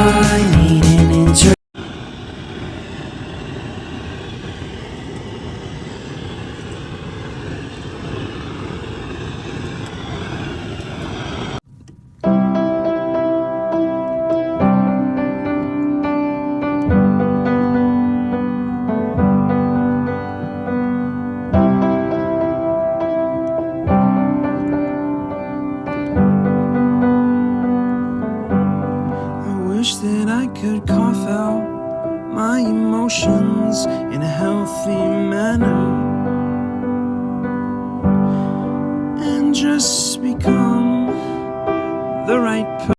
I need an inter. Wish that I could cough out my emotions in a healthy manner and just become the right person.